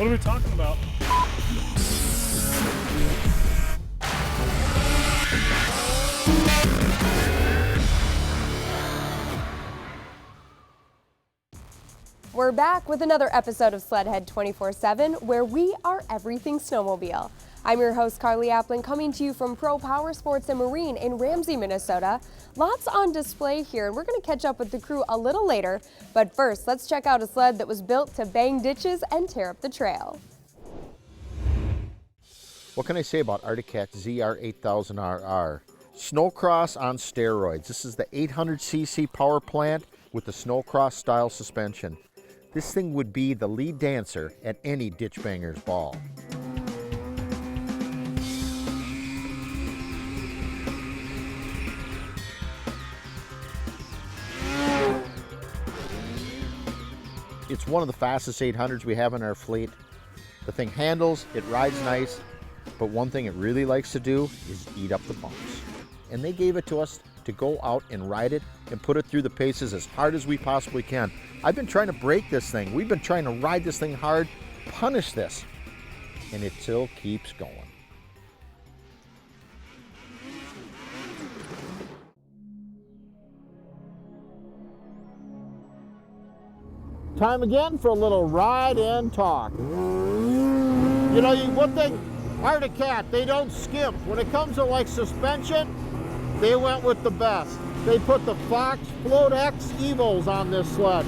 What are we talking about? We're back with another episode of SLEDHEAD 24/7, where we are everything snowmobile. I'm your host, Carly Applin, coming to you from Pro Power Sports and Marine in Ramsey, Minnesota. Lots on display here, and we're going to catch up with the crew a little later. But first, let's check out a sled that was built to bang ditches and tear up the trail. What can I say about Arctic ZR8000RR? Snowcross on steroids. This is the 800cc power plant with the Snowcross style suspension. This thing would be the lead dancer at any ditch banger's ball. It's one of the fastest 800s we have in our fleet. The thing handles, it rides nice, but one thing it really likes to do is eat up the bumps. And they gave it to us to go out and ride it and put it through the paces as hard as we possibly can. I've been trying to break this thing. We've been trying to ride this thing hard, punish this, and it still keeps going. Time again for a little ride and talk. You know, one thing, Arctic Cat, they don't skimp. When it comes to like suspension, they went with the best. They put the Fox Float X Evos on this sled.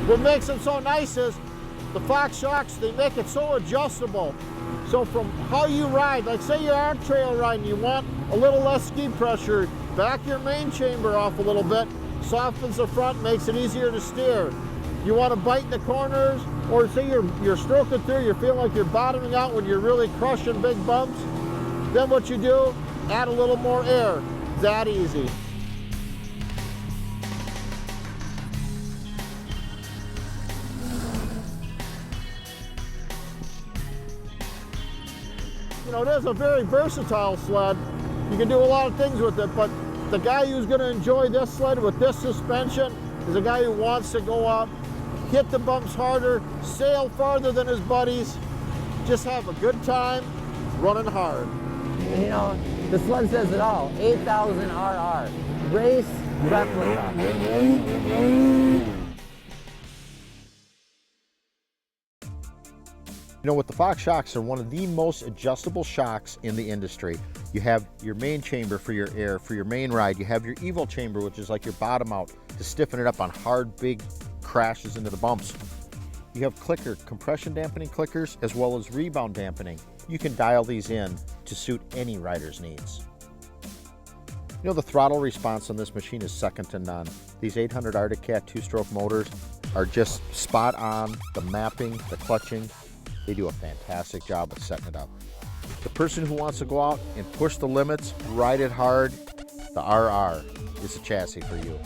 What makes them so nice is the Fox shocks, they make it so adjustable. So from how you ride, like say you are trail riding, you want a little less ski pressure, back your main chamber off a little bit, softens the front, makes it easier to steer. You want to bite in the corners, or say you're stroking through, you're feeling like you're bottoming out when you're really crushing big bumps, then what you do, add a little more air. That easy. You know, it is a very versatile sled. You can do a lot of things with it, but the guy who's going to enjoy this sled with this suspension is a guy who wants to go up, hit the bumps harder, sail farther than his buddies, just have a good time running hard. You know, the sled says it all, 8000 RR, race replica. You know what, the Fox shocks are one of the most adjustable shocks in the industry. You have your main chamber for your air, for your main ride. You have your Evo chamber, which is like your bottom out to stiffen it up on hard, big crashes into the bumps. You have clicker, compression dampening clickers, as well as rebound dampening. You can dial these in to suit any rider's needs. You know, the throttle response on this machine is second to none. These 800 Arctic Cat two-stroke motors are just spot on. The mapping, the clutching, they do a fantastic job of setting it up. The person who wants to go out and push the limits, ride it hard, the RR is a chassis for you.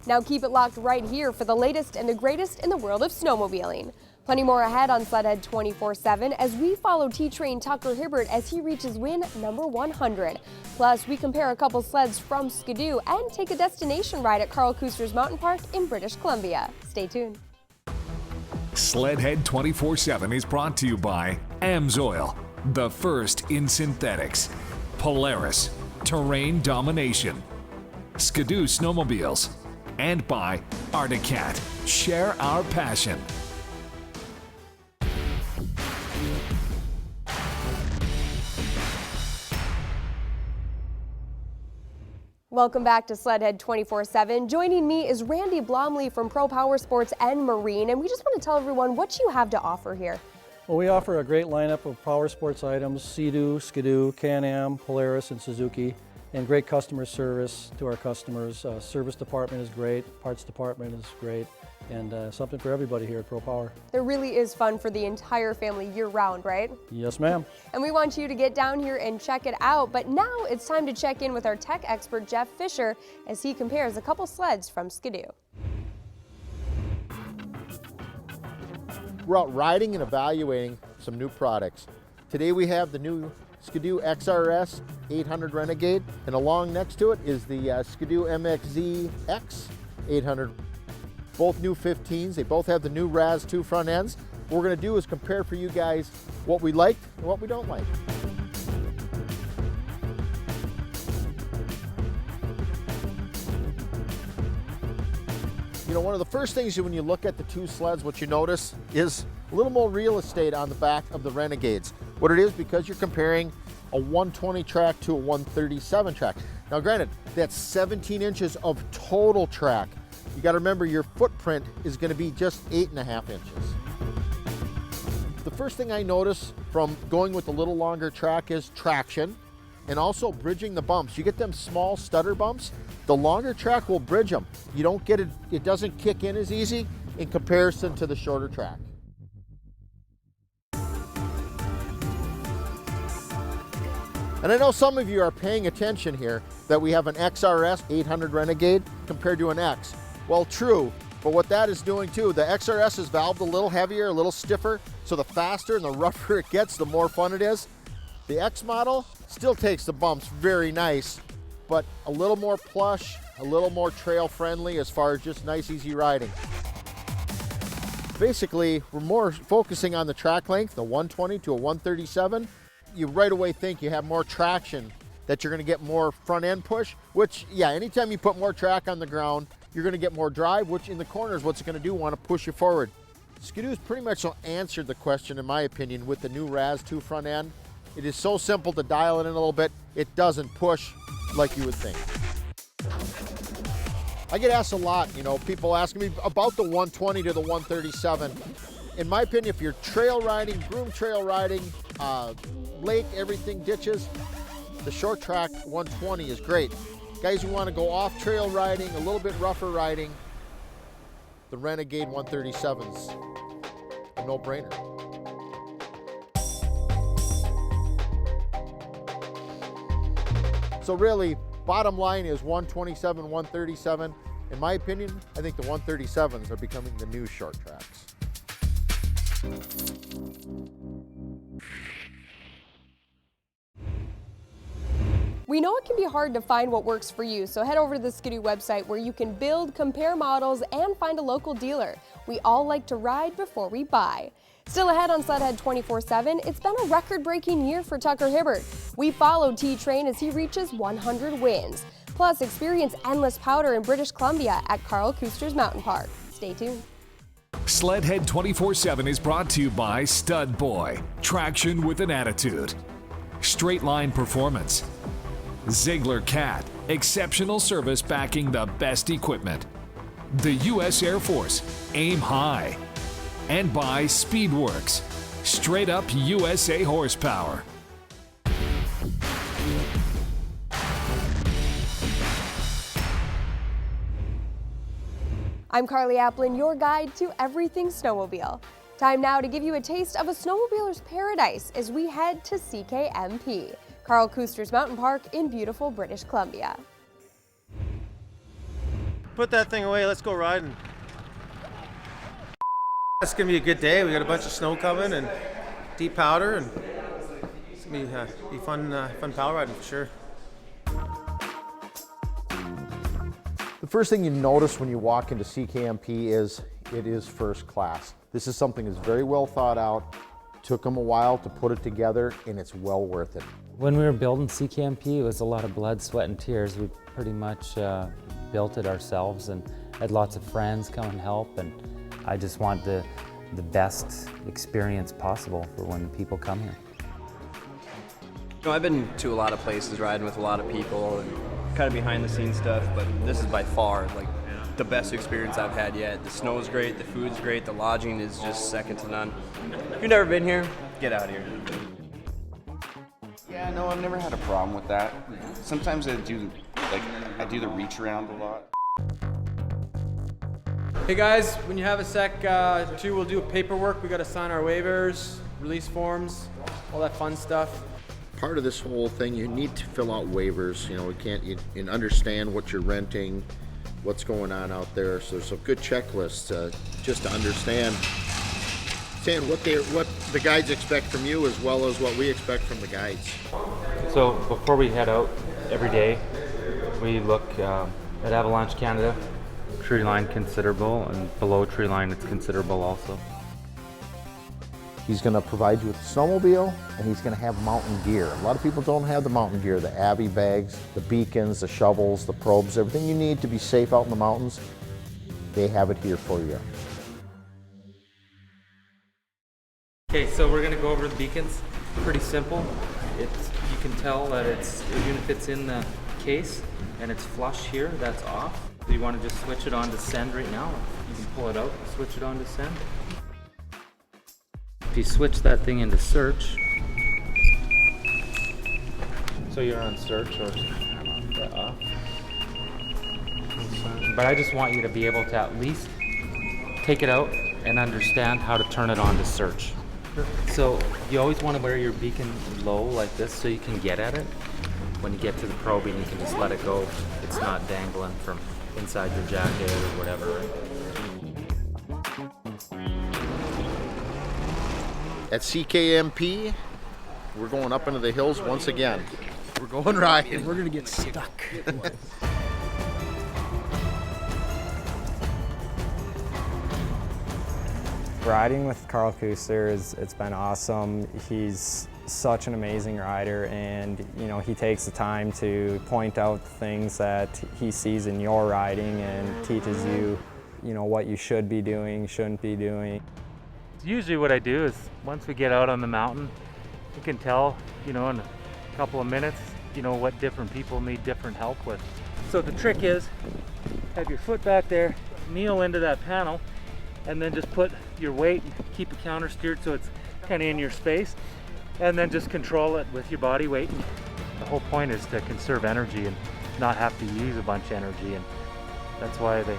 Now keep it locked right here for the latest and the greatest in the world of snowmobiling. Plenty more ahead on SLEDHEAD 24/7 as we follow T-Train Tucker Hibbert as he reaches win number 100. Plus, we compare a couple sleds from Skidoo and take a destination ride at Carl Kuster's Mountain Park in British Columbia. Stay tuned. SLEDHEAD 24/7 is brought to you by AMSOIL, the first in synthetics, Polaris, Terrain Domination, Skidoo Snowmobiles, and by Arctic Cat. Share our passion. Welcome back to SLEDHEAD 24/7. Joining me is Randy Blomley from Pro Power Sports and Marine, and we just want to tell everyone what you have to offer here. Well, we offer a great lineup of power sports items, Sea-Doo, Skidoo, Can-Am, Polaris, and Suzuki, and great customer service to our customers. Service department is great, parts department is great, and something for everybody here at Pro Power. There really is fun for the entire family year-round, right? Yes, ma'am. And we want you to get down here and check it out, but now it's time to check in with our tech expert, Jeff Fisher, as he compares a couple sleds from Skidoo. We're out riding and evaluating some new products. Today we have the new Skidoo XRS 800 Renegade, and along next to it is the Skidoo MXZ X 800. Both new 15s. They both have the new RAS2 front ends. What we're going to do is compare for you guys what we like and what we don't like. You know, one of the first things when you look at the two sleds, what you notice is a little more real estate on the back of the Renegades. What it is, because you're comparing a 120 track to a 137 track. Now granted, that's 17 inches of total track. You got to remember your footprint is going to be just 8.5 inches. The first thing I notice from going with the little longer track is traction and also bridging the bumps. You get them small stutter bumps, the longer track will bridge them. You don't get it, it doesn't kick in as easy in comparison to the shorter track. And I know some of you are paying attention here that we have an XRS 800 Renegade compared to an X. Well, true, but what that is doing too, the XRS is valved a little heavier, a little stiffer, so the faster and the rougher it gets, the more fun it is. The X model still takes the bumps very nice, but a little more plush, a little more trail friendly as far as just nice, easy riding. Basically, we're more focusing on the track length, the 120 to a 137. You right away think you have more traction, that you're going to get more front end push, which, yeah, anytime you put more track on the ground, you're going to get more drive, which in the corners, what's it going to do? Want to push you forward. Skidoo's pretty much answered the question, in my opinion, with the new RAS2 front end. It is so simple to dial it in a little bit. It doesn't push like you would think. I get asked a lot, you know, people asking me about the 120 to the 137. In my opinion, if you're trail riding, groom trail riding, lake, everything, ditches, the short track 120 is great. Guys who want to go off trail riding, a little bit rougher riding, the Renegade 137's a no-brainer. So really, bottom line is 127, 137. In my opinion, I think the 137s are becoming the new short tracks. We know it can be hard to find what works for you, so head over to the Skidoo website where you can build, compare models, and find a local dealer. We all like to ride before we buy. Still ahead on SLEDHEAD 24/7, it's been a record-breaking year for Tucker Hibbert. We followed T-Train as he reaches 100 wins. Plus, experience endless powder in British Columbia at Carl Kuster's Mountain Park. Stay tuned. SLEDHEAD 24/7 is brought to you by Stud Boy, traction with an attitude. Straight Line Performance. Ziegler Cat, exceptional service backing the best equipment. The U.S. Air Force, aim high. And by Speedworks, straight up USA horsepower. I'm Carly Applin, your guide to everything snowmobile. Time now to give you a taste of a snowmobiler's paradise as we head to CKMP, Carl Kuster's Mountain Park in beautiful British Columbia. Put that thing away, let's go riding. It's gonna be a good day. We got a bunch of snow coming and deep powder, and it's gonna be fun power riding for sure. The first thing you notice when you walk into CKMP is it is first class. This is something that's very well thought out. Took them a while to put it together, and it's well worth it. When we were building CKMP, it was a lot of blood, sweat, and tears. We pretty much built it ourselves and had lots of friends come and help, and I just want the best experience possible for when people come here. You know, I've been to a lot of places riding with a lot of people and kind of behind the scenes stuff, but this is by far like the best experience I've had yet. The snow is great, the food's great, the lodging is just second to none. If you've never been here, get out here. Yeah, no, I've never had a problem with that. Sometimes I do the reach around a lot. Hey guys, when you have a sec, too, we'll do paperwork. We got to sign our waivers, release forms, all that fun stuff. Part of this whole thing, you need to fill out waivers. You know, you understand what you're renting, what's going on out there. So there's a good checklist just to understand saying what the guides expect from you as well as what we expect from the guides. So before we head out every day, we look at Avalanche Canada. Tree line considerable, and below tree line it's considerable also. He's going to provide you with a snowmobile, and he's going to have mountain gear. A lot of people don't have the mountain gear, the Avi bags, the beacons, the shovels, the probes, everything you need to be safe out in the mountains. They have it here for you. Okay, so we're going to go over the beacons. Pretty simple. You can tell that even if it's in the case and it's flush here, that's off. So you want to just switch it on to send right now. You can pull it out, switch it on to send. If you switch that thing into search, so you're on search or off. But I just want you to be able to at least take it out and understand how to turn it on to search. So you always want to wear your beacon low like this so you can get at it. When you get to the probing, you can just let it go. It's not dangling from inside your jacket or whatever. At CKMP, we're going up into the hills once again. We're going riding. We're gonna get stuck. Riding with Carl Kuster it's been awesome. He's such an amazing rider, and he takes the time to point out things that he sees in your riding and teaches you, what you should be doing, shouldn't be doing. Usually what I do is once we get out on the mountain, you can tell, in a couple of minutes, what different people need different help with. So the trick is, have your foot back there, kneel into that panel, and then just put your weight and keep it counter steered so it's kind of in your space, and then just control it with your body weight. And the whole point is to conserve energy and not have to use a bunch of energy, and that's why they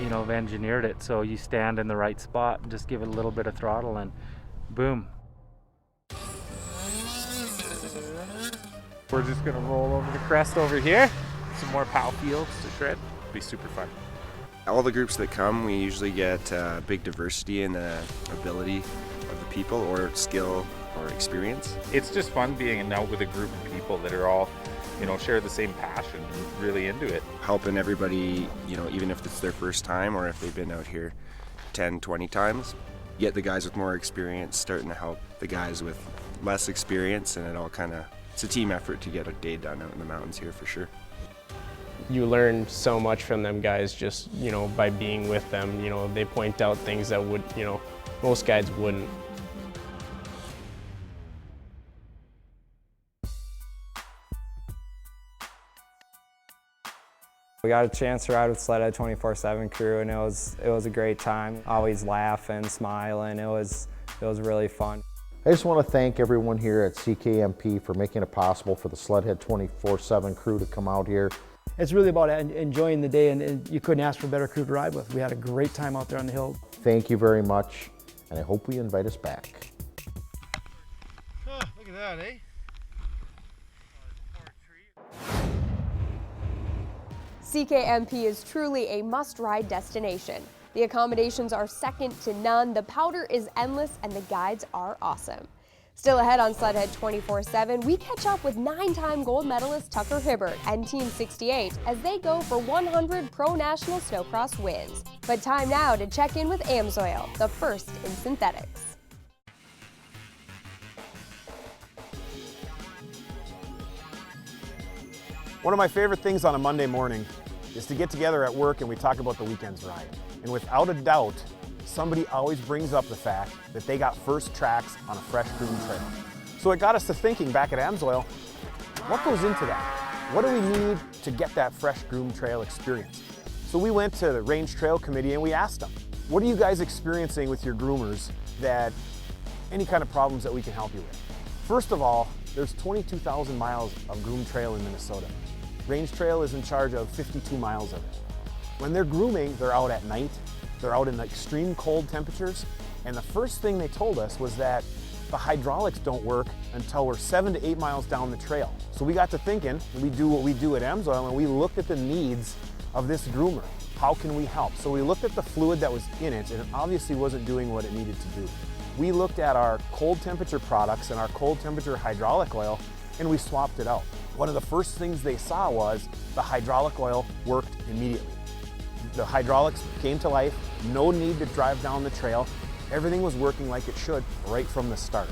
have engineered it so you stand in the right spot and just give it a little bit of throttle and boom. We're just gonna roll over the crest over here. Some more POW fields to shred. It'll be super fun. All the groups that come, we usually get big diversity in the ability of the people or skill or experience. It's just fun being out with a group of people that are all, share the same passion and really into it. Helping everybody, even if it's their first time or if they've been out here 10, 20 times. Get the guys with more experience starting to help the guys with less experience, and it's a team effort to get a day done out in the mountains here for sure. You learn so much from them guys just, by being with them. They point out things that most guides wouldn't. We got a chance to ride with SLEDHEAD 24/7 crew, and it was a great time. Always laughing, smiling. It was really fun. I just want to thank everyone here at CKMP for making it possible for the SLEDHEAD 24/7 crew to come out here. It's really about enjoying the day, and you couldn't ask for a better crew to ride with. We had a great time out there on the hill. Thank you very much, and I hope we invite us back. Look at that, eh? CKMP is truly a must-ride destination. The accommodations are second to none, the powder is endless, and the guides are awesome. Still ahead on SLEDHEAD 24/7, we catch up with 9-time gold medalist Tucker Hibbert and Team 68 as they go for 100 Pro National Snowcross wins. But time now to check in with AMSOIL, the first in synthetics. One of my favorite things on a Monday morning is to get together at work and we talk about the weekend's ride. And without a doubt, somebody always brings up the fact that they got first tracks on a fresh groomed trail. So it got us to thinking back at AMSOIL, what goes into that? What do we need to get that fresh groomed trail experience? So we went to the Range Trail Committee and we asked them, what are you guys experiencing with your groomers that any kind of problems that we can help you with? First of all, there's 22,000 miles of groomed trail in Minnesota. Range Trail is in charge of 52 miles of it. When they're grooming, they're out at night, they're out in the extreme cold temperatures, and the first thing they told us was that the hydraulics don't work until we're 7 to 8 miles down the trail. So we got to thinking, we do what we do at AMSOIL, and we looked at the needs of this groomer. How can we help? So we looked at the fluid that was in it, and it obviously wasn't doing what it needed to do. we looked at our cold temperature products and our cold temperature hydraulic oil and we swapped it out. One of the first things they saw was the hydraulic oil worked immediately. The hydraulics came to life, no need to drive down the trail. Everything was working like it should right from the start.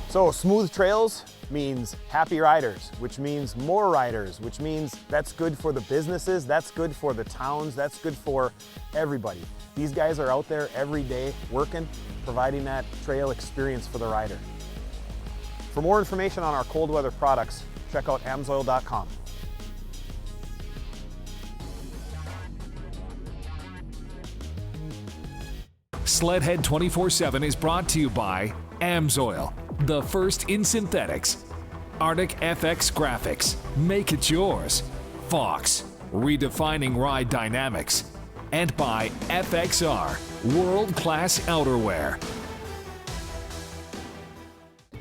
So smooth trails means happy riders, which means more riders, which means that's good for the businesses, that's good for the towns, that's good for everybody. These guys are out there every day working, providing that trail experience for the rider. For more information on our cold weather products, check out amsoil.com. SLEDHEAD 24/7 is brought to you by AMSOIL, the first in synthetics. Arctic FX Graphics, make it yours. Fox, redefining ride dynamics. And by FXR, world-class outerwear.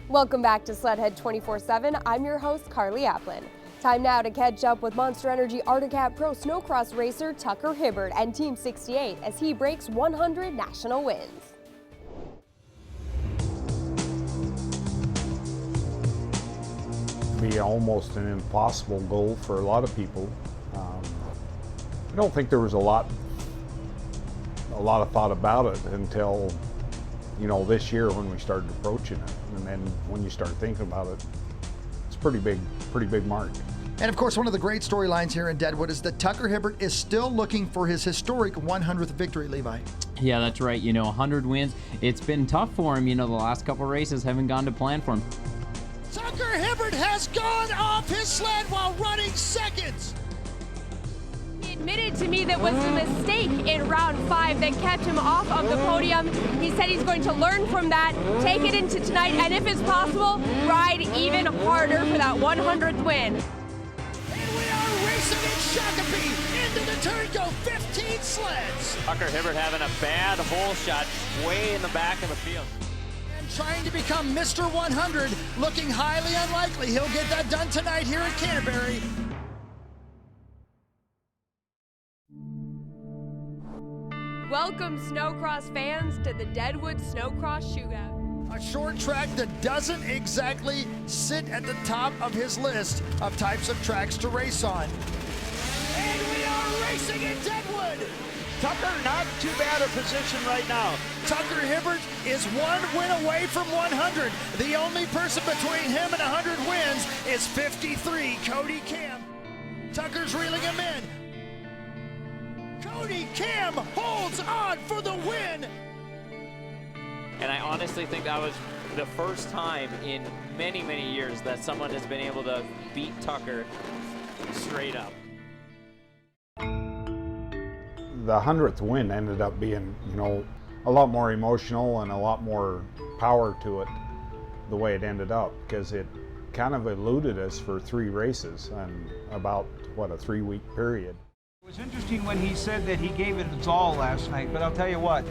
Welcome back to SLEDHEAD 24/7. I'm your host, Carly Applin. Time now to catch up with Monster Energy Arctic Cat Pro Snowcross racer Tucker Hibbert and Team 68 as he breaks 100 national wins. Be almost an impossible goal for a lot of people. I don't think there was a lot of thought about it until, you know, this year when we started approaching it, and then when you start thinking about it, it's a pretty big mark. And of course, one of the great storylines here in Deadwood is that Tucker Hibbert is still looking for his historic 100th victory, Levi. Yeah, that's right. You know, 100 wins. It's been tough for him. You know, the last couple races haven't gone to plan for him. Tucker Hibbert has gone off his sled while running seconds. He admitted to me that was a mistake in round 5 that kept him off of the podium. He said he's going to learn from that, take it into tonight, and if it's possible, ride even harder for that 100th win. And we are racing in Shakopee into the turn, go 15 sleds. Tucker Hibbert having a bad hole shot way in the back of the field. And trying to become Mr. 100, looking highly unlikely he'll get that done tonight here at Canterbury. Welcome, Snowcross fans, to the Deadwood Snowcross Shootout. A short track that doesn't exactly sit at the top of his list of types of tracks to race on. And we are racing in Deadwood! Tucker, not too bad a position right now. Tucker Hibbert is 1 win away from 100. The only person between him and 100 wins is 53, Cody Cam. Tucker's reeling him in. Cody Cam holds on for the win. And I honestly think that was the first time in many, many years that someone has been able to beat Tucker straight up. The 100th win ended up being, you know, a lot more emotional and a lot more power to it the way it ended up, because it kind of eluded us for 3 races and about, what, a 3-week period. It was interesting when he said that he gave it its all last night, but I'll tell you what,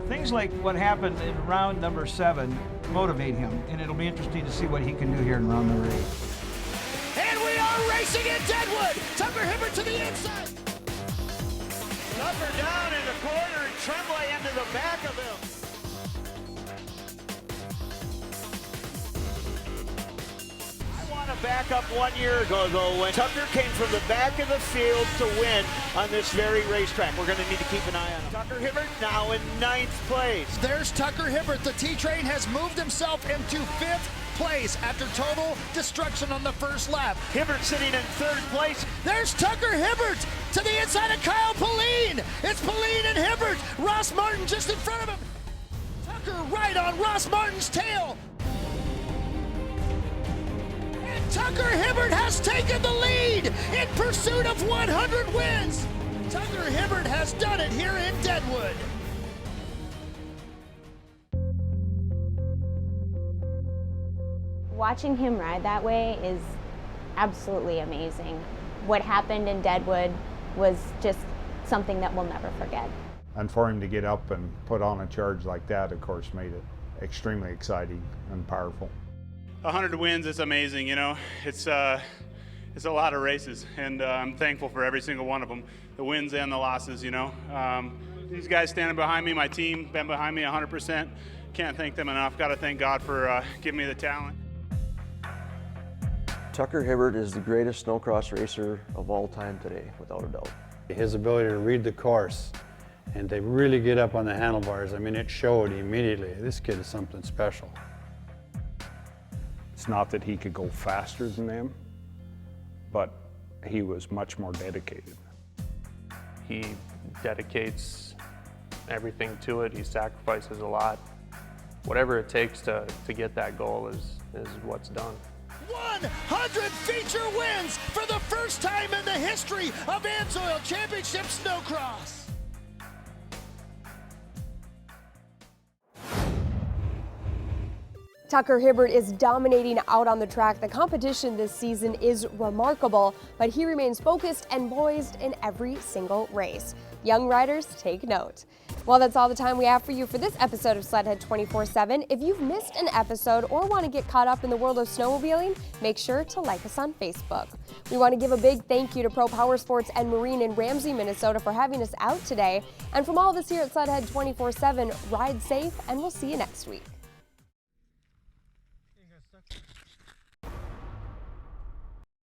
things like what happened in round number 7 motivate him, and it'll be interesting to see what he can do here in round number 8. And we are racing in Deadwood! Tucker Hibbert to the inside! Tucker down in the corner and Tremblay into the back of him. I want to back up 1 year ago, though, when Tucker came from the back of the field to win on this very racetrack. We're going to need to keep an eye on him. Tucker Hibbert now in 9th place. There's Tucker Hibbert. The T-Train has moved himself into 5th place after total destruction on the first lap. Hibbert sitting in 3rd place. There's Tucker Hibbert to the inside of Kyle Pauline. It's Pauline and Hibbert. Ross Martin just in front of him. Tucker right on Ross Martin's tail. And Tucker Hibbert has taken the lead in pursuit of 100 wins. Tucker Hibbert has done it here in Deadwood. Watching him ride that way is absolutely amazing. What happened in Deadwood was just something that we'll never forget. And for him to get up and put on a charge like that, of course, made it extremely exciting and powerful. 100 wins is amazing, you know. It's a lot of races, and I'm thankful for every single one of them, the wins and the losses, you know. These guys standing behind me, my team, been behind me 100%. Can't thank them enough. Got to thank God for giving me the talent. Tucker Hibbert is the greatest snowcross racer of all time today, without a doubt. His ability to read the course and to really get up on the handlebars, I mean, it showed immediately. This kid is something special. It's not that he could go faster than them, but he was much more dedicated. He dedicates everything to it. He sacrifices a lot. Whatever it takes to get that goal is what's done. 100 feature wins for the first time in the history of AMSOIL Championship Snowcross. Tucker Hibbert is dominating out on the track. The competition this season is remarkable, but he remains focused and poised in every single race. Young riders, take note. Well, that's all the time we have for you for this episode of SLEDHEAD 24/7. If you've missed an episode or want to get caught up in the world of snowmobiling, make sure to like us on Facebook. We want to give a big thank you to Pro Power Sports and Marine in Ramsey, Minnesota for having us out today. And from all of us here at SLEDHEAD 24/7, ride safe, and we'll see you next week.